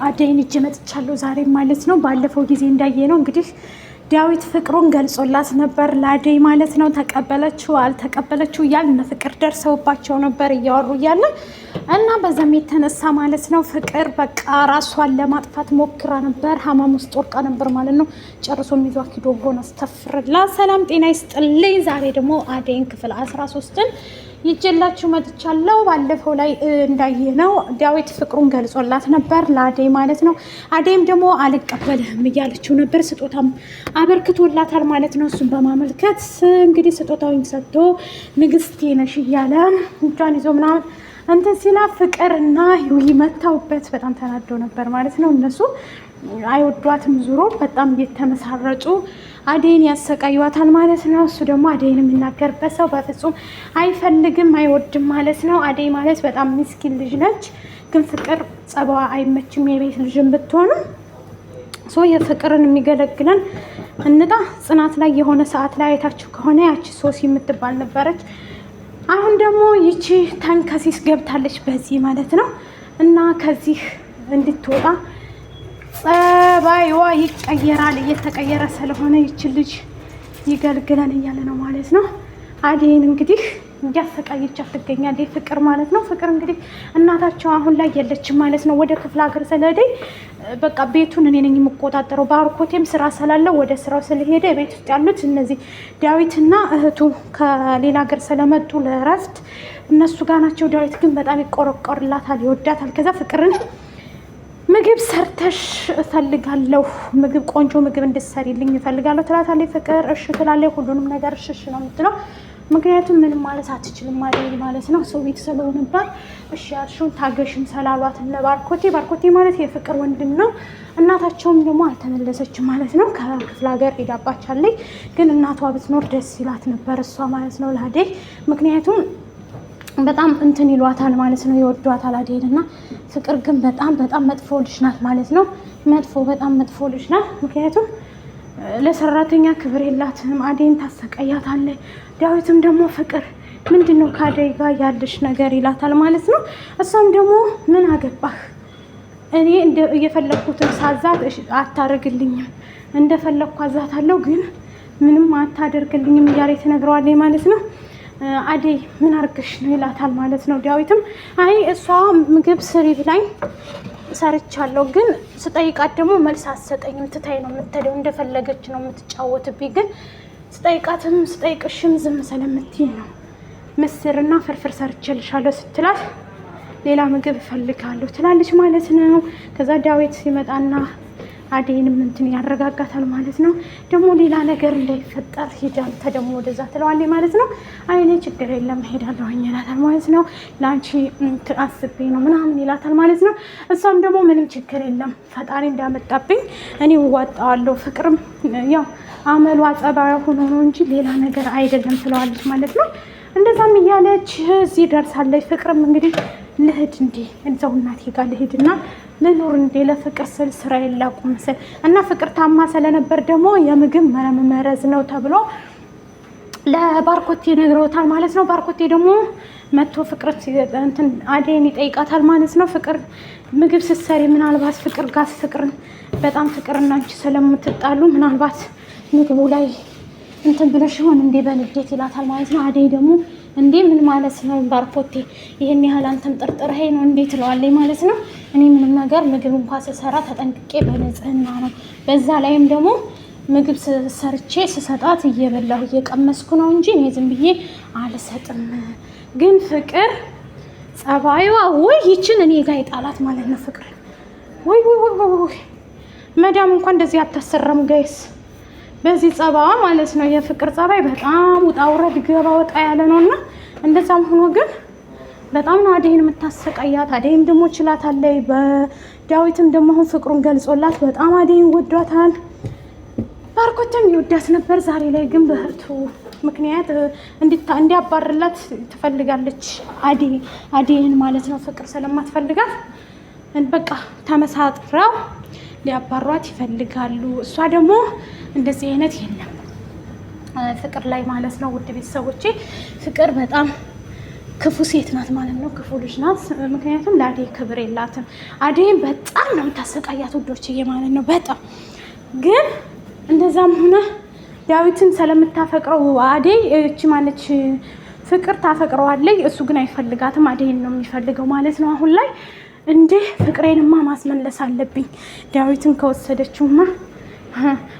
አደይን እጅ መጥቻለሁ ዛሬ ማለት ነው። ባለፈው ጊዜ እንዳየነው እንግዲህ ዳዊት ፍቅሩን ገልጾላት ነበር ለአደይ ማለት ነው። ተቀበለችው አልተቀበለችው እያልን ፍቅር ደርሰውባቸው ነበር እያወሩ እያለ እና በዛም የተነሳ ማለት ነው ፍቅር በቃ ራሷን ለማጥፋት ሞክራ ነበር። ሀማም ውስጥ ወርቃ ነበር ማለት ነው። ጨርሶ የሚዟ ኪዶ ጎን አስተፍርላ። ሰላም ጤና ይስጥልኝ። ዛሬ ደግሞ አደይን ክፍል 13ን ይጀላችሁ መጥቻለሁ። ባለፈው ላይ እንዳየነው ዳዊት ፍቅሩን ገልጾላት ነበር ለአደይ ማለት ነው። አደይም ደግሞ አልቀበልህም እያለችው ነበር። ስጦታም አበርክቶላታል ማለት ነው። እሱን በማመልከት እንግዲህ ስጦታውን ሰጥቶ ንግስቴ ነሽ እያለ እጇን ይዞ ምናምን እንትን ሲላ ፍቅርና ይሁይ መታውበት በጣም ተናደው ነበር ማለት ነው። እነሱ አይወዷትም ዙሮ በጣም እየተመሳረጩ አደይን ያሰቃዩዋታል ማለት ነው። እሱ ደግሞ አደይን የሚናገርበት ሰው በፍጹም አይፈልግም አይወድም ማለት ነው። አደይ ማለት በጣም ምስኪን ልጅ ነች፣ ግን ፍቅር ጸባዋ አይመችም። የቤት ልጅም ብትሆኑ የፍቅርን የሚገለግለን እንጣ ጽናት ላይ የሆነ ሰዓት ላይ አይታችሁ ከሆነ ያቺ ሶሲ የምትባል ነበረች። አሁን ደግሞ ይቺ ተንከሲስ ገብታለች በዚህ ማለት ነው። እና ከዚህ እንድትወጣ ጸባይዋ ይቀየራል። እየተቀየረ ስለሆነ ይችን ልጅ ይገልግለን እያለ ነው ማለት ነው። አደይን እንግዲህ እያሰቃየቻት ትገኛለች ፍቅር ማለት ነው። ፍቅር እንግዲህ እናታቸው አሁን ላይ የለችም ማለት ነው። ወደ ክፍለ ሀገር ስለሄደኝ በቃ ቤቱን እኔ ነኝ የምቆጣጠረው። ባርኮቴም ስራ ስላለው ወደ ስራው ስለሄደ ቤት ውስጥ ያሉት እነዚህ ዳዊትና እህቱ ከሌላ ሀገር ስለመጡ ለእረፍት እነሱ ጋር ናቸው። ዳዊት ግን በጣም ይቆረቆርላታል፣ ይወዳታል። ከዛ ፍቅርን ምግብ ሰርተሽ እፈልጋለሁ፣ ምግብ ቆንጆ ምግብ እንድትሰሪልኝ እፈልጋለሁ ትላታለች። ፍቅር እሺ ትላለች። ሁሉንም ነገር እሺ ነው የምትለው። ምክንያቱም ምንም ማለት አትችልም ማለት ነው። ሰው ቤት ስለሆነባት እሺ ያልሽውን ታገሽም ሰላሏት ባርኮቴ ማለት የፍቅር ወንድም ነው። እናታቸውም ደግሞ አልተመለሰችም ማለት ነው። ከክፍለ ሀገር ሄዳባቻለች። ግን እናቷ ብትኖር ደስ ይላት ነበር እሷ ማለት ነው ለአደይ። ምክንያቱም በጣም እንትን ይሏታል ማለት ነው፣ ይወዷታል አደይን። እና ፍቅር ግን በጣም መጥፎ ልጅ ናት ማለት ነው። በጣም መጥፎ ልጅ ናት። ምክንያቱም ለሰራተኛ ክብር የላትም። አደይን ታሰቃያታለች። ዳዊትም ደግሞ ፍቅር ምንድን ነው ከአደይ ጋር ያለሽ ነገር ይላታል ማለት ነው። እሷም ደግሞ ምን አገባህ፣ እኔ እየፈለግኩትን ሳዛት አታደርግልኝም፣ እንደፈለግኩ አዛታለሁ ግን ምንም አታደርግልኝም እያለች ትነግረዋለች ማለት ነው። አደይ ምን አርገሽ ነው ይላታል ማለት ነው። ዳዊትም አይ እሷ ምግብ ስሪ ብላኝ ሰርቻለሁ፣ ግን ስጠይቃት ደግሞ መልስ አትሰጠኝም፣ ትታይ ነው የምትሄደው፣ እንደፈለገች ነው የምትጫወትብኝ፣ ግን ስጠይቅሽም ዝም ስለምትይ ነው። ምስርና ፍርፍር ሰርቼልሻለሁ ስትላት ሌላ ምግብ እፈልጋለሁ ትላለች ማለት ነው። ከዛ ዳዊት ሲመጣና አደይንም እንትን ያረጋጋታል ማለት ነው። ደግሞ ሌላ ነገር እንዳይፈጠር ሂዳል ተደሞ ወደዛ ትለዋለች ማለት ነው። አይኔ ችግር የለም ሄዳለሁ ይላታል ማለት ነው። ለአንቺ አስቤ ነው ምናምን ይላታል ማለት ነው። እሷም ደግሞ ምንም ችግር የለም ፈጣሪ እንዳመጣብኝ እኔ እዋጣዋለሁ፣ ፍቅርም ያው አመሏ ጸባዩ ሆኖ ነው እንጂ ሌላ ነገር አይደለም ትለዋለች ማለት ነው። እንደዛም እያለች እዚህ ደርሳለች። ፍቅርም እንግዲህ ልሂድ እንዴ እዛው እናቴ ጋር ልሂድና ልኑር እንዴ ለፍቅር ስል ስራ የላቁም ስል እና ፍቅር ታማ ስለነበር ደግሞ የምግብ መረዝ ነው ተብሎ ለባርኮቴ ነግረውታል ማለት ነው። ባርኮቴ ደግሞ መጥቶ ፍቅር እንትን አደይን ይጠይቃታል ማለት ነው። ፍቅር ምግብ ስትሰሪ ምናልባት ፍቅር ጋር በጣም ፍቅርና አንቺ ስለምትጣሉ ምናልባት ምግቡ ላይ እንትን ብለሽ ይሆን እንዴ በንዴት ይላታል ማለት ነው። አደይ ደግሞ እንዴ ምን ማለት ነው ባርኮቴ፣ ይሄን ያህል አንተም ጥርጥርህ ነው እንዴ ትለዋለች ማለት ነው። እኔ ምንም ነገር ምግብ እንኳን ስሰራ ተጠንቅቄ በንጽህና ነው። በዛ ላይም ደግሞ ምግብ ሰርቼ ስሰጣት እየበላሁ እየቀመስኩ ነው እንጂ እኔ ዝም ብዬ አልሰጥም። ግን ፍቅር ጸባይዋ ወይ ይችን እኔ ጋር ይጣላት ማለት ነው። ፍቅር ወይ መዳም እንኳን እንደዚህ አታሰራም ጋይስ፣ በዚህ ጸባዋ ማለት ነው። የፍቅር ጸባይ በጣም ውጣ ውረድ ገባ ወጣ ያለ ነውና እንደዛም ሆኖ ግን በጣም ነው አደይን የምታሰቃያት። አደይም ደግሞ ችላታለች። በዳዊትም ደግሞ አሁን ፍቅሩን ገልጾላት በጣም አደይን ወዷታል። ባርኮቴም ይወዳት ነበር። ዛሬ ላይ ግን በእህቱ ምክንያት እንዲያባርላት ትፈልጋለች አደይን ማለት ነው። ፍቅር ስለማትፈልጋት በቃ ተመሳጥረው ሊያባሯት ይፈልጋሉ። እሷ ደግሞ እንደዚህ አይነት የለም ፍቅር ላይ ማለት ነው። ውድ ቤተሰቦቼ ፍቅር በጣም ክፉ ሴት ናት ማለት ነው። ክፉ ልጅ ናት። ምክንያቱም ለአደይ ክብር የላትም። አደይም በጣም ነው የምታሰቃያት ውዶችዬ ማለት ነው። በጣም ግን እንደዛም ሆነ ዳዊትን ስለምታፈቅረው አደይ እቺ ማነች ፍቅር ታፈቅረዋለች። እሱ ግን አይፈልጋትም። አደይን ነው የሚፈልገው ማለት ነው። አሁን ላይ እንዴ ፍቅሬንማ ማስመለስ አለብኝ። ዳዊትን ከወሰደችውማ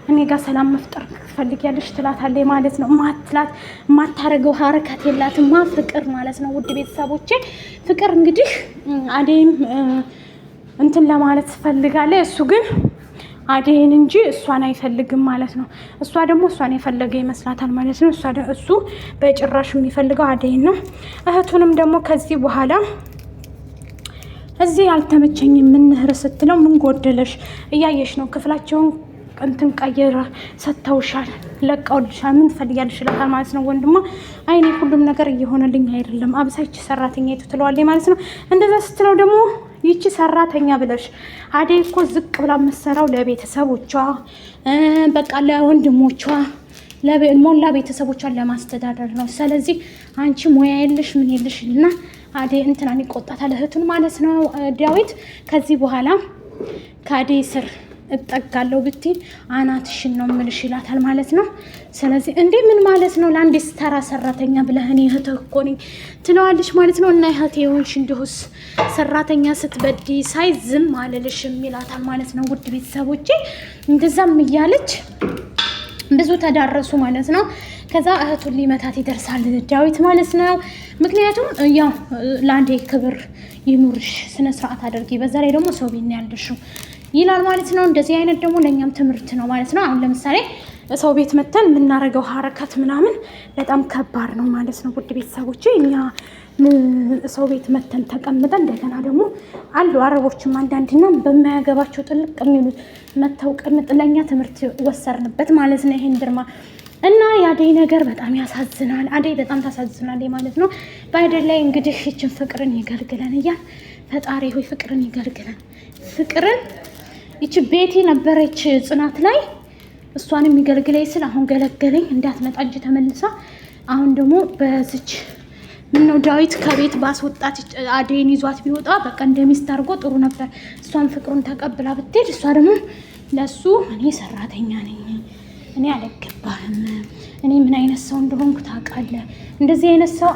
እኔ ጋር ሰላም መፍጠር ትፈልጊያለሽ ትላታለች ማለት ነው። ማትላት ማታረገው ሀረካት የላትማ ፍቅር ማለት ነው። ውድ ቤተሰቦቼ ፍቅር እንግዲህ አደይም እንትን ለማለት ትፈልጋለች። እሱ ግን አደይን እንጂ እሷን አይፈልግም ማለት ነው። እሷ ደግሞ እሷን የፈለገ ይመስላታል ማለት ነው። እሱ በጭራሽ የሚፈልገው አደይን ነው። እህቱንም ደግሞ ከዚህ በኋላ እዚህ ያልተመቸኝ የምንህር ስትለው ምን ጎደለሽ እያየሽ ነው ክፍላቸውን እንትን ቀይራ ሰጥተውሻል፣ ለቀውልሻል፣ ምን ትፈልጊያለሽ ይላታል ማለት ነው። ወንድሟ አይኔ ሁሉም ነገር እየሆነልኝ አይደለም አብሳይች ሰራተኛ ይቱ ትለዋለች ማለት ነው። እንደዛ ስትለው ደግሞ ይቺ ሰራተኛ ብለሽ አደይ እኮ ዝቅ ብላ የምትሰራው ለቤተሰቦቿ በቃ ለወንድሞቿ ለሞላ ቤተሰቦቿን ለማስተዳደር ነው። ስለዚህ አንቺ ሙያ የለሽ ምን የለሽ እና አደይ እንትናን ይቆጣታል እህቱን ማለት ነው። ዳዊት ከዚህ በኋላ ከአደይ ስር እጠጋለሁ ብትይ አናትሽን ነው የምልሽ ይላታል ማለት ነው። ስለዚህ እንዴ ምን ማለት ነው ለአንዴ ተራ ሰራተኛ ብለህ እኔ እህትህ እኮ ነኝ ትለዋለች ማለት ነው። እና እህቴ የሆንሽ እንዲሁስ ሰራተኛ ስትበዲ ሳይ ዝም አልልሽም ይላታል ማለት ነው። ውድ ቤተሰቦቼ እንደዛም እያለች ብዙ ተዳረሱ ማለት ነው። ከዛ እህቱን ሊመታት ይደርሳል ዳዊት ማለት ነው። ምክንያቱም ያው ለአንዴ ክብር ይኑርሽ፣ ስነ ስርዓት አድርጊ፣ በዛ ላይ ደግሞ ሰው ቤት ነው ያልደሽው ይላል ማለት ነው። እንደዚህ አይነት ደግሞ ለእኛም ትምህርት ነው ማለት ነው። አሁን ለምሳሌ ሰው ቤት መተን የምናደርገው ሀረካት ምናምን በጣም ከባድ ነው ማለት ነው። ውድ ቤተሰቦቼ እኛ ሰው ቤት መተን ተቀምጠን እንደገና ደግሞ አሉ አረቦችም አንዳንድና በማያገባቸው ጥልቅ የሚሉት መተው ቅምጥ ለእኛ ትምህርት ወሰርንበት ማለት ነው። ይሄን ድርማ እና የአደይ ነገር በጣም ያሳዝናል። አደይ በጣም ታሳዝናለች ማለት ነው። በአደይ ላይ እንግዲህ ይችን ፍቅርን ይገልግለን እያል ፈጣሪ ሆይ ፍቅርን ይገልግለን። ፍቅርን ይች ቤቲ ነበረች ጽናት ላይ እሷንም ይገልግለኝ ስል አሁን ገለገለኝ እንዳትመጣ እንጂ ተመልሳ አሁን ደግሞ በዚች ምነው ዳዊት ከቤት ባስወጣት አደይን ይዟት ቢወጣ በቃ እንደሚስት አድርጎ ጥሩ ነበር። እሷን ፍቅሩን ተቀብላ ብትሄድ እሷ ደግሞ ለሱ እኔ ሰራተኛ ነኝ፣ እኔ አልገባህም፣ እኔ ምን አይነት ሰው እንደሆንኩ ታውቃለህ፣ እንደዚህ አይነት ሰው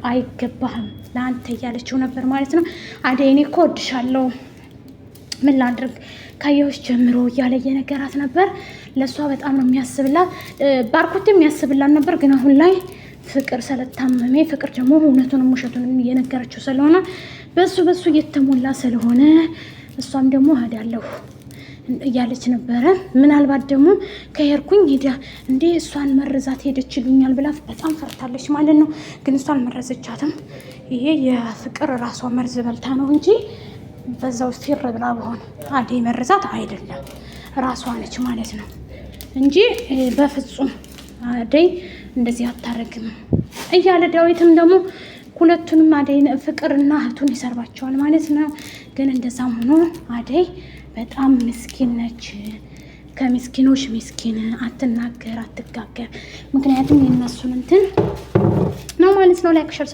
አይገባህም ለአንተ እያለችው ነበር ማለት ነው። አደይ እኔ እኮ እወድሻለሁ ምን ላድርግ ካየሁሽ ጀምሮ እያለ የነገራት ነበር። ለእሷ በጣም ነው የሚያስብላት፣ ባርኮት የሚያስብላት ነበር። ግን አሁን ላይ ፍቅር ስለታመመ ፍቅር ደግሞ እውነቱንም ውሸቱንም እየነገረችው ስለሆነ በሱ እየተሞላ ስለሆነ እሷም ደግሞ እሄዳለሁ እያለች ነበረ። ምናልባት ደግሞ ከሄድኩኝ ሄዳ እንዴ እሷን መረዛት ሄደች ይሉኛል ብላ በጣም ፈርታለች ማለት ነው። ግን እሷን መረዘቻትም ይሄ የፍቅር ራሷ መርዝ በልታ ነው እንጂ በዛው ፊር ብላ በሆነ አደይ መረዛት አይደለም ራሷ ነች ማለት ነው እንጂ በፍጹም አደይ እንደዚህ አታረግም እያለ ዳዊትም ደግሞ ሁለቱንም አደይ ፍቅርና እህቱን ይሰርባቸዋል ማለት ነው። ግን እንደዛም ሆኖ አደይ በጣም ምስኪን ነች። ከምስኪኖች ምስኪን አትናገር፣ አትጋገር። ምክንያቱም የነሱን እንትን ነው ማለት ነው። ላይክ ሸር